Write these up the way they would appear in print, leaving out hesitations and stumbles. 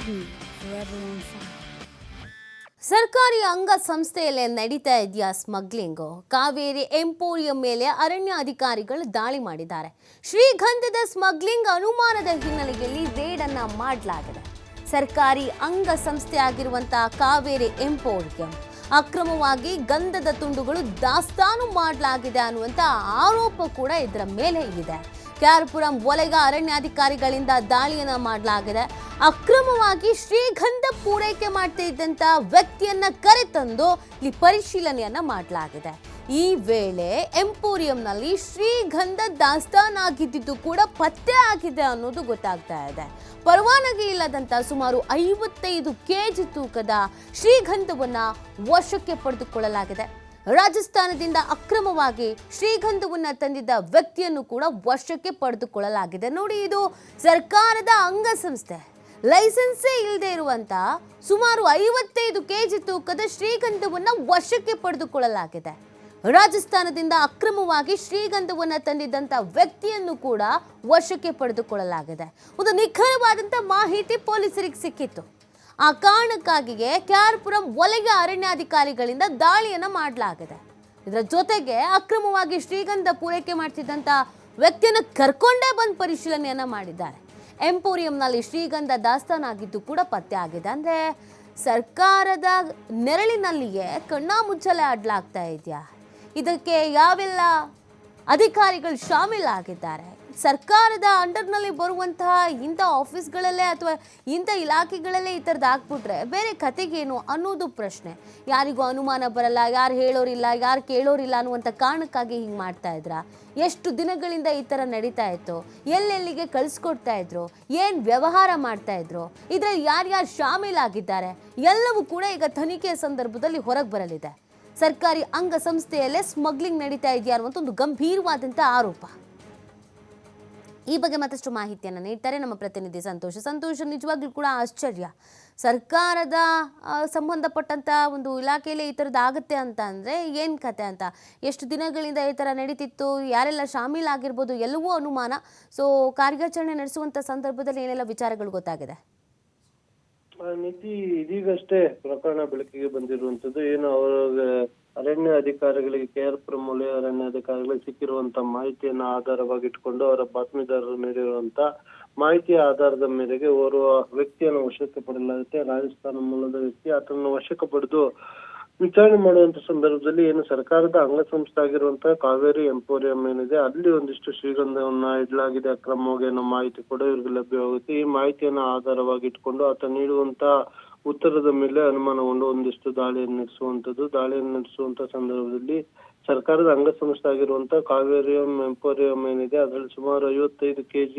TV, forever on fire. ಸರ್ಕಾರಿ ಅಂಗಸಂಸ್ಥೆಯಲ್ಲೇ ನಡೀತಾ ಇದೆಯಾ ಸ್ಮಗ್ಲಿಂಗು? ಕಾವೇರಿ ಎಂಪೋರಿಯಂ ಮೇಲೆ ಅರಣ್ಯ ಅಧಿಕಾರಿಗಳು ದಾಳಿ ಮಾಡಿದ್ದಾರೆ. ಶ್ರೀಗಂಧದ ಸ್ಮಗ್ಲಿಂಗ್ ಅನುಮಾನದ ಹಿನ್ನೆಲೆಯಲ್ಲಿ ರೇಡ್ ಅನ್ನ ಮಾಡಲಾಗಿದೆ. ಸರ್ಕಾರಿ ಅಂಗಸಂಸ್ಥೆ ಆಗಿರುವಂತಹ ಕಾವೇರಿ ಎಂಪೋರಿಯಂ ಅಕ್ರಮವಾಗಿ ಗಂಧದ ತುಂಡುಗಳು ದಾಸ್ತಾನು ಮಾಡಲಾಗಿದೆ ಅನ್ನುವಂಥ ಆರೋಪ ಕೂಡ ಇದರ ಮೇಲೆ ಇದೆ. ಕ್ಯಾರ್ಪುರಂ ವಲಯ ಅರಣ್ಯಾಧಿಕಾರಿಗಳಿಂದ ದಾಳಿಯನ್ನ ಮಾಡಲಾಗಿದೆ. ಅಕ್ರಮವಾಗಿ ಶ್ರೀಗಂಧ ಪೂರೈಕೆ ಮಾಡ್ತಾ ಇದ್ದಂತ ವ್ಯಕ್ತಿಯನ್ನ ಕರೆತಂದು ಇಲ್ಲಿ ಪರಿಶೀಲನೆಯನ್ನ ಮಾಡಲಾಗಿದೆ. ಈ ವೇಳೆ ಎಂಪೋರಿಯಂನಲ್ಲಿ ಶ್ರೀಗಂಧ ದಾಸ್ತಾನಾಗಿದ್ದು ಕೂಡ ಪತ್ತೆ ಆಗಿದೆ ಅನ್ನೋದು ಗೊತ್ತಾಗ್ತಾ ಇದೆ. ಪರವಾನಗಿ ಇಲ್ಲದಂತ ಸುಮಾರು 55 kg ತೂಕದ ಶ್ರೀಗಂಧವನ್ನ ವಶಕ್ಕೆ ಪಡೆದುಕೊಳ್ಳಲಾಗಿದೆ. ರಾಜಸ್ಥಾನದಿಂದ ಅಕ್ರಮವಾಗಿ ಶ್ರೀಗಂಧವನ್ನ ತಂದಿದ್ದ ವ್ಯಕ್ತಿಯನ್ನು ಕೂಡ ವಶಕ್ಕೆ ಪಡೆದುಕೊಳ್ಳಲಾಗಿದೆ. ನೋಡಿ, ಇದು ಸರ್ಕಾರದ ಅಂಗಸಂಸ್ಥೆ, ಲೈಸೆನ್ಸೇ ಇಲ್ಲದೆ ಇರುವಂತ ಸುಮಾರು 55 kg ತೂಕದ ಶ್ರೀಗಂಧವನ್ನ ವಶಕ್ಕೆ ಪಡೆದುಕೊಳ್ಳಲಾಗಿದೆ. ರಾಜಸ್ಥಾನದಿಂದ ಅಕ್ರಮವಾಗಿ ಶ್ರೀಗಂಧವನ್ನ ತಂದಿದ್ದಂತ ವ್ಯಕ್ತಿಯನ್ನು ಕೂಡ ವಶಕ್ಕೆ ಪಡೆದುಕೊಳ್ಳಲಾಗಿದೆ. ಒಂದು ನಿಖರವಾದಂತ ಮಾಹಿತಿ ಪೊಲೀಸರಿಗೆ ಸಿಕ್ಕಿತ್ತು. ಆ ಕಾರಣಕ್ಕಾಗಿಯೇ ಕ್ಯಾರ್ಪುರಂ ವಲಯ ಅರಣ್ಯಾಧಿಕಾರಿಗಳಿಂದ ದಾಳಿಯನ್ನ ಮಾಡಲಾಗಿದೆ. ಇದರ ಜೊತೆಗೆ ಅಕ್ರಮವಾಗಿ ಶ್ರೀಗಂಧ ಪೂರೈಕೆ ಮಾಡ್ತಿದ್ದಂತ ವ್ಯಕ್ತಿಯನ್ನು ಕರ್ಕೊಂಡೇ ಬಂದು ಪರಿಶೀಲನೆಯನ್ನ ಮಾಡಿದ್ದಾರೆ. ಎಂಪೋರಿಯಂನಲ್ಲಿ ಶ್ರೀಗಂಧ ದಾಸ್ತಾನಾಗಿದ್ದು ಕೂಡ ಪತ್ತೆ ಆಗಿದೆ. ಅಂದ್ರೆ ಸರ್ಕಾರದ ನೆರಳಿನಲ್ಲಿಯೇ ಕಣ್ಣಾಮುಚ್ಚಲೆ ಆಡ್ಲಾಗ್ತಾ ಇದೆಯಾ? ಇದಕ್ಕೆ ಯಾವೆಲ್ಲ ಅಧಿಕಾರಿಗಳು ಶಾಮೀಲಾಗಿದ್ದಾರೆ? ಸರ್ಕಾರದ ಅಂಡರ್ನಲ್ಲಿ ಬರುವಂತಹ ಇಂಥ ಆಫೀಸ್ಗಳಲ್ಲೇ ಅಥವಾ ಇಂಥ ಇಲಾಖೆಗಳಲ್ಲೇ ಈ ಥರದ್ದು ಹಾಕ್ಬಿಟ್ರೆ ಬೇರೆ ಕತೆಗೇನು ಅನ್ನೋದು ಪ್ರಶ್ನೆ. ಯಾರಿಗೂ ಅನುಮಾನ ಬರಲ್ಲ, ಯಾರು ಹೇಳೋರಿಲ್ಲ, ಯಾರು ಕೇಳೋರಿಲ್ಲ ಅನ್ನುವಂಥ ಕಾರಣಕ್ಕಾಗಿ ಹಿಂಗೆ ಮಾಡ್ತಾ ಇದ್ರಾ? ಎಷ್ಟು ದಿನಗಳಿಂದ ಈ ಥರ ನಡೀತಾ ಇತ್ತು? ಎಲ್ಲೆಲ್ಲಿಗೆ ಕಳಿಸ್ಕೊಡ್ತಾ ಇದ್ರು? ಏನು ವ್ಯವಹಾರ ಮಾಡ್ತಾ ಇದ್ರು? ಇದರಲ್ಲಿ ಯಾರ್ಯಾರು ಶಾಮೀಲಾಗಿದ್ದಾರೆ ಎಲ್ಲವೂ ಕೂಡ ಈಗ ತನಿಖೆಯ ಸಂದರ್ಭದಲ್ಲಿ ಹೊರಗೆ ಬರಲಿದೆ. ಸರ್ಕಾರಿ ಅಂಗಸಂಸ್ಥೆಯಲ್ಲೇ ಸ್ಮಗ್ಲಿಂಗ್ ನಡೀತಾ ಇದೆಯಾ ಅನ್ನುವಂಥ ಒಂದು ಗಂಭೀರವಾದಂಥ ಆರೋಪ. ಈ ಬಗ್ಗೆ ಮತ್ತಷ್ಟು ಮಾಹಿತಿಯನ್ನು ನೀಡ್ತಾರೆ ನಮ್ಮ ಪ್ರತಿನಿಧಿ ಸಂತೋಷ್. ನಿಜವಾಗ್ಲೂ ಕೂಡ ಆಶ್ಚರ್ಯ. ಸರ್ಕಾರದ ಸಂಬಂಧಪಟ್ಟಂಥ ಒಂದು ಇಲಾಖೆಯಲ್ಲಿ ಈ ಥರದ್ದು ಆಗುತ್ತೆ ಅಂತ ಅಂದರೆ ಏನು ಕತೆ ಅಂತ, ಎಷ್ಟು ದಿನಗಳಿಂದ ಈ ಥರ ನಡೀತಿತ್ತು, ಯಾರೆಲ್ಲ ಶಾಮೀಲಾಗಿರ್ಬೋದು ಎಲ್ಲವೂ ಅನುಮಾನ. ಸೊ ಕಾರ್ಯಾಚರಣೆ ನಡೆಸುವಂಥ ಸಂದರ್ಭದಲ್ಲಿ ಏನೆಲ್ಲ ವಿಚಾರಗಳು ಗೊತ್ತಾಗಿದೆ? ನೀತಿ ಇದೀಗಷ್ಟೇ ಪ್ರಕರಣ ಬೆಳಕಿಗೆ ಬಂದಿರುವಂತದ್ದು. ಏನು ಅವರ ಅರಣ್ಯ ಅಧಿಕಾರಿಗಳಿಗೆ KRಪುರಂ ವಲಯ ಅರಣ್ಯ ಅಧಿಕಾರಿಗಳಿಗೆ ಸಿಕ್ಕಿರುವಂತ ಮಾಹಿತಿಯನ್ನ ಆಧಾರವಾಗಿ ಇಟ್ಕೊಂಡು ಅವರ ಬಾತ್ಮೀದಾರರು ನೀಡಿರುವಂತ ಮಾಹಿತಿಯ ಆಧಾರದ ಮೇರೆಗೆ ಓರ್ವ ವ್ಯಕ್ತಿಯನ್ನು ವಶಕ್ಕೆ ಪಡೆಯಲಾಗುತ್ತೆ. ರಾಜಸ್ಥಾನ ಮೂಲದ ವ್ಯಕ್ತಿ. ಆತನನ್ನು ವಶಕ್ಕೆ ಪಡೆದು ವಿಚಾರಣೆ ಮಾಡುವಂತ ಸಂದರ್ಭದಲ್ಲಿ ಏನು ಸರ್ಕಾರದ ಅಂಗಸಂಸ್ಥೆ ಆಗಿರುವಂತಹ ಕಾವೇರಿ ಎಂಪೋರಿಯಂ ಏನಿದೆ, ಅಲ್ಲಿ ಒಂದಿಷ್ಟು ಶ್ರೀಗಂಧವನ್ನ ಇಡಲಾಗಿದೆ ಅಕ್ರಮವಾಗಿ ಅನ್ನೋ ಮಾಹಿತಿ ಕೂಡ ಇವ್ರಿಗೆ ಲಭ್ಯವಾಗುತ್ತೆ. ಈ ಮಾಹಿತಿಯನ್ನ ಆಧಾರವಾಗಿ ಇಟ್ಕೊಂಡು ಆತ ನೀಡುವಂತ ಉತ್ತರದ ಮೇಲೆ ಅನುಮಾನಗೊಂಡು ಒಂದಿಷ್ಟು ದಾಳಿಯನ್ನು ನಡೆಸುವಂತ ಸಂದರ್ಭದಲ್ಲಿ ಸರ್ಕಾರದ ಅಂಗಸಂಸ್ಥೆ ಆಗಿರುವಂತ ಕಾವೇರಿ ಎಂಪೋರಿಯಂ ಏನಿದೆ, ಅದರಲ್ಲಿ ಸುಮಾರು 55 kg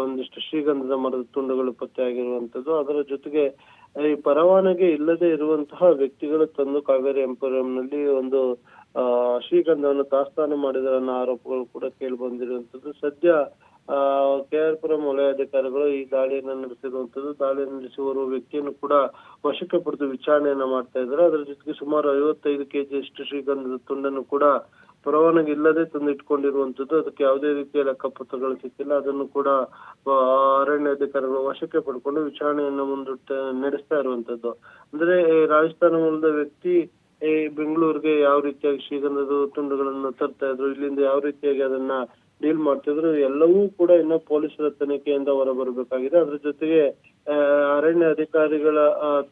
ಒಂದಿಷ್ಟು ಶ್ರೀಗಂಧದ ಮರದ ತುಂಡುಗಳು ಪತ್ತೆ ಆಗಿರುವಂತದ್ದು. ಅದರ ಜೊತೆಗೆ ಈ ಪರವಾನಗಿ ಇಲ್ಲದೆ ಇರುವಂತಹ ವ್ಯಕ್ತಿಗಳು ತಂದು ಕಾವೇರಿ ಎಂಪೋರಿಯಂನಲ್ಲಿ ಒಂದು ಶ್ರೀಗಂಧವನ್ನು ದಾಸ್ತಾನು ಮಾಡಿದರ ಆರೋಪಗಳು ಕೂಡ ಕೇಳಿ ಬಂದಿರುವಂತದ್ದು. ಸದ್ಯ KRಪುರಂ ವಲಯಾಧಿಕಾರಿಗಳು ಈ ದಾಳಿಯನ್ನ ನಡೆಸಿರುವಂತದ್ದು. ದಾಳಿಯನ್ನು ನಡೆಸುವ ವ್ಯಕ್ತಿಯನ್ನು ಕೂಡ ವಶಕ್ಕೆ ಪಡೆದು ವಿಚಾರಣೆಯನ್ನ ಮಾಡ್ತಾ ಇದ್ದಾರೆ. ಅದರ ಜೊತೆಗೆ ಸುಮಾರು 55 kg ಅಷ್ಟು ಶ್ರೀಗಂಧದ ತುಂಡನ್ನು ಕೂಡ ಪರವಾನಗಿ ಇಲ್ಲದೆ ತಂದಿಟ್ಕೊಂಡಿರುವಂತದ್ದು. ಅದಕ್ಕೆ ಯಾವುದೇ ರೀತಿಯ ಲೆಕ್ಕಪತ್ರಗಳು ಸಿಕ್ಕಿಲ್ಲ. ಅದನ್ನು ಕೂಡ ಅರಣ್ಯ ಅಧಿಕಾರಿಗಳು ವಶಕ್ಕೆ ಪಡ್ಕೊಂಡು ವಿಚಾರಣೆಯನ್ನ ನಡೆಸ್ತಾ ಇರುವಂತದ್ದು. ಅಂದ್ರೆ ರಾಜಸ್ಥಾನ ಮೂಲದ ವ್ಯಕ್ತಿ ಬೆಂಗಳೂರಿಗೆ ಯಾವ ರೀತಿಯಾಗಿ ಶ್ರೀಗಂಧದ ತುಂಡುಗಳನ್ನು ತರ್ತಾ ಇದ್ರು, ಇಲ್ಲಿಂದ ಯಾವ ರೀತಿಯಾಗಿ ಅದನ್ನ ಡೀಲ್ ಮಾಡ್ತಿದ್ರು, ಎಲ್ಲವೂ ಕೂಡ ಇನ್ನು ಪೊಲೀಸರ ತನಿಖೆಯಿಂದ ಹೊರಬರಬೇಕಾಗಿದೆ. ಅದ್ರ ಜೊತೆಗೆ ಅರಣ್ಯ ಅಧಿಕಾರಿಗಳ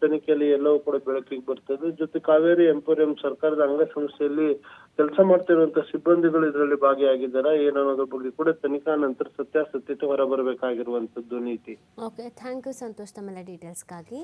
ತನಿಖೆಯಲ್ಲಿ ಎಲ್ಲವೂ ಕೂಡ ಬೆಳಕಿಗೆ ಬರ್ತದೆ. ಜೊತೆ ಕಾವೇರಿ ಎಂಪೋರಿಯಂ ಸರ್ಕಾರದ ಅಂಗಸಂಸ್ಥೆಯಲ್ಲಿ ಕೆಲಸ ಮಾಡ್ತಿರುವಂತ ಸಿಬ್ಬಂದಿಗಳು ಇದರಲ್ಲಿ ಭಾಗಿಯಾಗಿದ್ದಾರೆ ಏನನ್ನೋದ್ರ ಬಗ್ಗೆ ಕೂಡ ತನಿಖಾ ನಂತರ ಸತ್ಯಾಸತ್ಯತೆ ಹೊರಬರಬೇಕಾಗಿರುವಂತದ್ದು. ನೀತಿ. ಓಕೆ, ಥ್ಯಾಂಕ್ ಯು ಸಂತೋಷ್ ತಮ್ಮೆಲ್ಲ ಡೀಟೇಲ್ಸ್ಗಾಗಿ.